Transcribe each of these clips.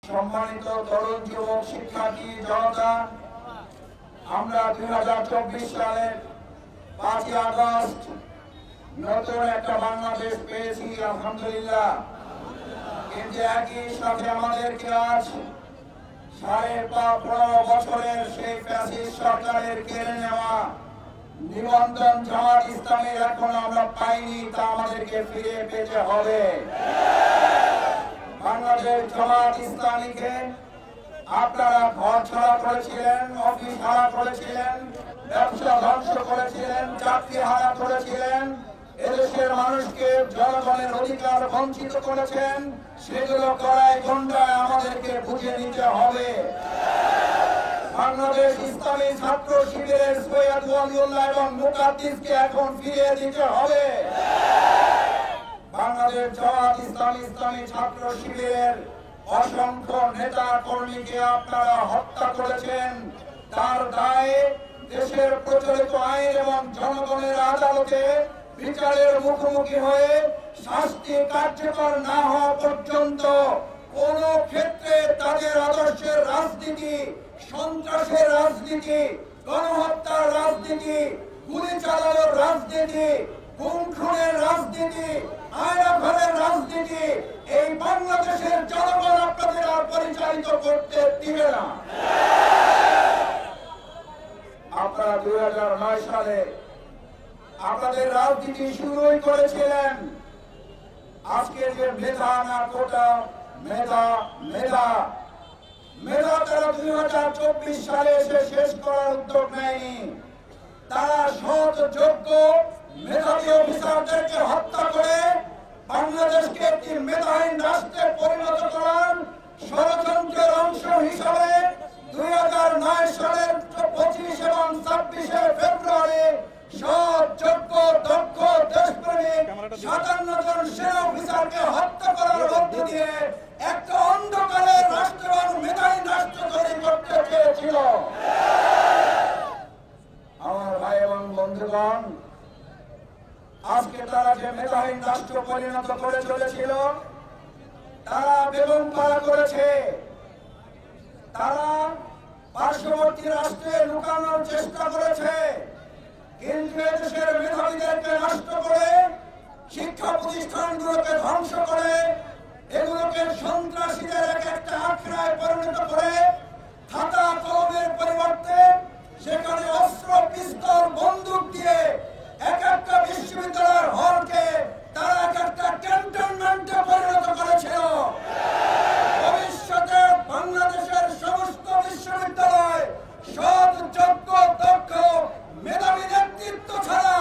সম্মানিত তরুণ যুবক শিক্ষার্থী জনতা, আমরা 2024 সালের 5ই আগস্ট নতুন একটা বাংলাদেশ পেয়েছি, আলহামদুলিল্লাহ। কিন্তু একই সাথে আমাদেরকে আজ 15.5 বছরের সেই ফ্যাসিস্ট সরকারের কেড়ে নেওয়া নিবন্ধন জামাত ইসলামের এখন আমরা পাইনি, তা আমাদেরকে ফিরে পেতে হবে। বাংলাদেশ জামাত ইসলামীকে আপনারা ঘর ছাড়া করেছিলেন, অফিস হারা করেছিলেন, ব্যবসা ধ্বংস করেছিলেন, চাকরি হারা করেছিলেন, এদেশের মানুষকে জনগণের অধিকার বঞ্চিত করেছেন। সেগুলো করায় গন্ডায় আমাদেরকে বুঝে নিতে হবে। বাংলাদেশ ইসলামী ছাত্র শিবিরের সৈয়দ ওয়ালিউল্লাহ এবং মুকাদ্দিসকে এখন ফিরিয়ে দিতে হবে। বাংলাদেশ জামাত ইসলামী ছাত্র শিবিরের অসংখ্য নেতা কর্মীকে আপনারা হত্যা করেছেন। তার দায়ে দেশের প্রচলিত আইন এবং জনগণের আদালতে বিচারের মুখোমুখি হয়ে শাস্তি কার্যকর না হওয়া পর্যন্ত কোন ক্ষেত্রে তাদের আদর্শের রাজনীতি, সন্ত্রাসের রাজনীতি, গণহত্যার রাজনীতি, গুলি চালানোর রাজনীতি, গুম খুনের রাজনীতি, আয়নাঘরের রাজনীতি এই বাংলাদেশের জনগণ আপনাদের আর পরিচালিত করতে দিবে না। আপনারা 2009 সালে আপনাদের রাজনীতি শুরুই করেছিলেন। আজকে যে মেধা না কোটা, মেধা মেধা মেধা তারা 2024 সালে এসে শেষ করার উদ্যোগ নেয়নি। তারা সৎ যোগ্য মেধাবী অফিসারদেরকে হত্যা করে বাংলাদেশকে একটি মেধাহীন রাষ্ট্রে পরিণত করার ষড়যন্ত্রের অংশ হিসাবে 2009 সালের 25 এবং 26 ফেব্রুয়ারি সৎ যোগ্য দক্ষ দেশপ্রেমিক 57 জন সেনা অফিসারকে হত্যা করার মধ্য দিয়ে একটা অন্ধকারের রাষ্ট্র এবং মেধাহীন রাষ্ট্র তৈরি করতে চেয়েছিল। আমার ভাই এবং বন্ধুগণ, আজকে তারা যে মেধাহীন রাষ্ট্র পরিণত করে চলেছিল, তারা বেগম পাড়া করেছে। তারা পার্শ্ববর্তী রাষ্ট্রে লুকানোর চেষ্টা করেছে, কিন্তু এদেশের মেধাবীদেরকে নষ্ট করে, শিক্ষা প্রতিষ্ঠানগুলোকে ধ্বংস করে, এগুলোকে সন্ত্রাসীদের একটা আখড়ায় পরিণত করে খাতা কলমের পরিবর্তে সেখানে অস্ত্র, পিস্তল, বন্দুক দিয়ে এক একটা বিশ্ববিদ্যালয়ের হলকে তারা এক একটা ক্যান্টনমেন্টে পরিণত করেছিল। ভবিষ্যতে বাংলাদেশের সমস্ত বিশ্ববিদ্যালয় সৎ যোগ্য দক্ষ মেধাবী নেতৃত্ব ছাড়া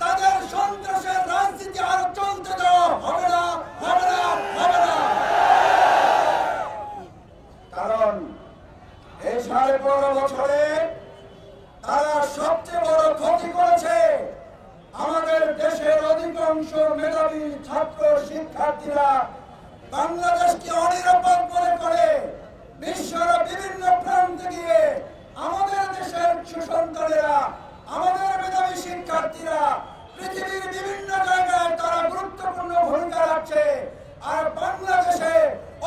তাদের সন্ত্রাসের রাজনীতি আর চলতে দেওয়া হবে না, হবে না, হবে না। কারণ এই 15.5 বছরে তারা সবচেয়ে বড় ক্ষতি করেছে। আমাদের দেশের অধিকাংশ মেধাবী ছাত্র শিক্ষার্থীরা বাংলাদেশকে অনিরাপদ মনে করে বিশ্বের বিভিন্ন প্রান্তে গিয়ে আমাদের দেশের সুসন্তানেরা, আমাদের মেধাবী শিক্ষার্থীরা পৃথিবীর বিভিন্ন জায়গায় তারা গুরুত্বপূর্ণ ভূমিকা রাখছে। আর বাংলাদেশে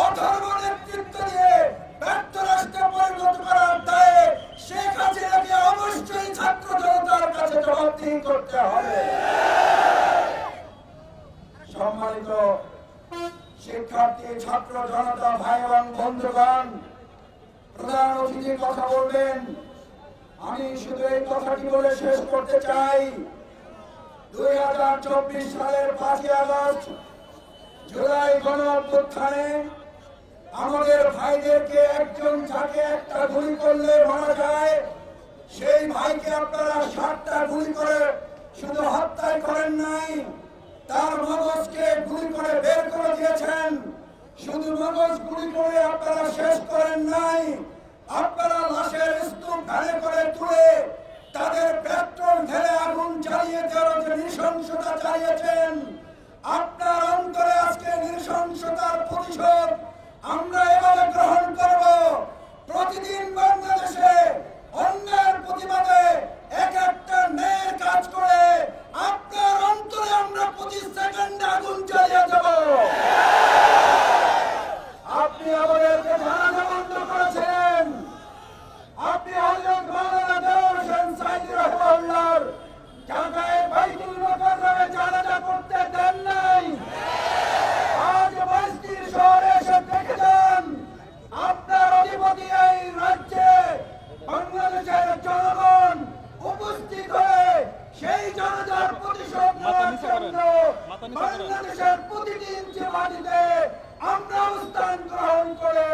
অথর্ব নেতৃত্ব দিয়ে ব্যর্থ রাষ্ট্রে পরিণত করার দায়ে শেখ হাসিনাকে অবশ্যই ছাত্র জনতার কাছে জবাবদিহি করতে হবে। সম্মানিত শিক্ষার্থী, ছাত্র জনতা, ভাই এবং বন্ধুগণ, প্রধান অতিথি কথা বলবেন। আমি শুধু এই কথাটি বলে শেষ করতে চাই, 2024 সালের 5ই আগস্ট জুলাই গণ অভ্যুত্থানে আমাদের ভাইদেরকে একজন যাকে একটা গুলি করলে মারা যায়, সেই ভাইকে আপনারা 7টা গুলি করে শুধু হত্যাই করেন নাই, তার মগজকে গুলি করে বের করে দিয়েছেন। শুধু মগজ গুলি করে আপনারা শেষ করেন নাই, আপনারা লাশের স্তূপ ভ্যানে করে তুলে তাদের পেট্রোল ঢেলে আগুন জ্বালিয়ে দেওয়ার যে নৃশংসতা চালিয়েছেন, আপনার অন্তরে আজকে নৃশংসতার প্রতিশোধ আমরা এভাবে গ্রহণ করব। প্রতিদিন বাংলাদেশে অন্যায়ের প্রতিবাদে এক একটা ন্যায়ের কাজ করে আপনার অন্তরে আমরা প্রতি সেকেন্ডে আগুন জ্বালিয়ে দেব। আপনি আমাদেরকে বন্ধ করেছেন। আপনি হযরত মাওলানা দেওয়ার হোসেন সাইদি রাহিমাহুল্লাহর ঢাকায় বাইতুল মুকাররমে জানাজা করতে দেন নাই। আজ মসজিদ শহরে এসে দেখে যান, আপনার অধিপতি এই রাজ্যে বাংলাদেশের জনগণ উপস্থিত হয়ে সেই জানাজার প্রতিশোধ নেওয়ার জন্য বাংলাদেশের প্রতিটি ইঞ্চি মাটিতে আমরা অবস্থান গ্রহণ করে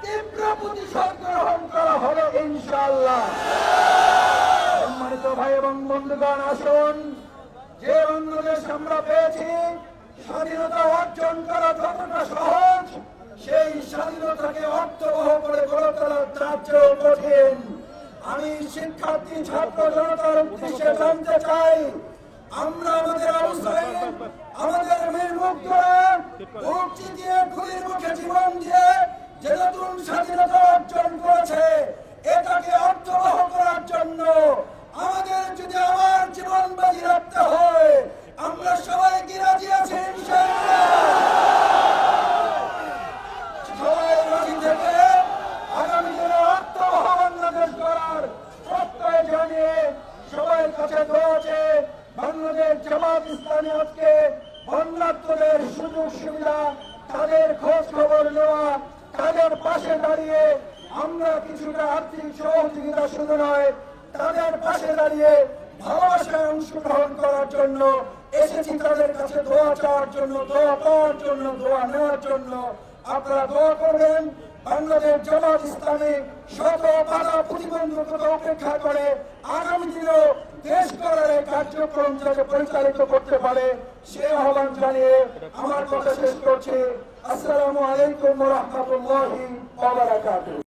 তীব্র প্রতিশোধ গ্রহণ করা হবে ইনশাআল্লাহ। সম্মানিত ভাই এবং বন্ধুগণ, আসুন, যে বাংলাদেশ আমরা পেয়েছি, স্বাধীনতা অর্জন করা যতটা সহজ, সেই স্বাধীনতাকে অর্থবহ করে গড়ে তোলা তার চেয়েও কঠিন। আমি শিক্ষার্থী ছাত্র জনতার উদ্দেশ্যে জানতে চাই, আমরা আমাদের অবস্থায় আমাদের মেয়ে মুক্তরা বুক চিতিয়ে খুলির মুখে জীবন দিয়ে যে নতুন স্বাধীনতা অর্জন করেছে, এটাকে অর্থবহ করার জন্য আমাদের যদি আমার জীবন বাজি রাখতে হয়, আমরা সবাই কি রাজি আছি ইনশাআল্লাহ? সবাই রাজি থেকে আগামী দিনে অর্থবহ বাংলাদেশ গড়ার প্রত্যয় জানিয়ে সবাই কাছে দোয়া চেয়ে বাংলাদেশ জামাত ইসলামী আজকে বন্যার্তদের সুযোগ সুবিধা, তাদের খোঁজ খবর নেওয়া, তাদের পাশে দাঁড়িয়ে আমরা কিছুটা আর্থিক সহযোগিতা শুধু নয়, তাদের পাশে দাঁড়িয়ে ভালোবাসায় অংশগ্রহণ করার জন্য এসেছি, তাদের কাছে দোয়া চাওয়ার জন্য, দোয়া পাওয়ার জন্য, দোয়া নেওয়ার জন্য। আপনারা দোয়া করবেন বাংলাদেশ জামাত ইসলামী শত বাধা প্রতিবন্ধকতা উপেক্ষা করে আগামী দিনেও দেশ গড়ার এই কার্যক্রম যাতে পরিচালিত করতে পারে, সে আহ্বান জানিয়ে আমার কথা শেষ করছি। আসসালামু আলাইকুম ওয়া রাহমাতুল্লাহি ওয়া বারাকাতুহু।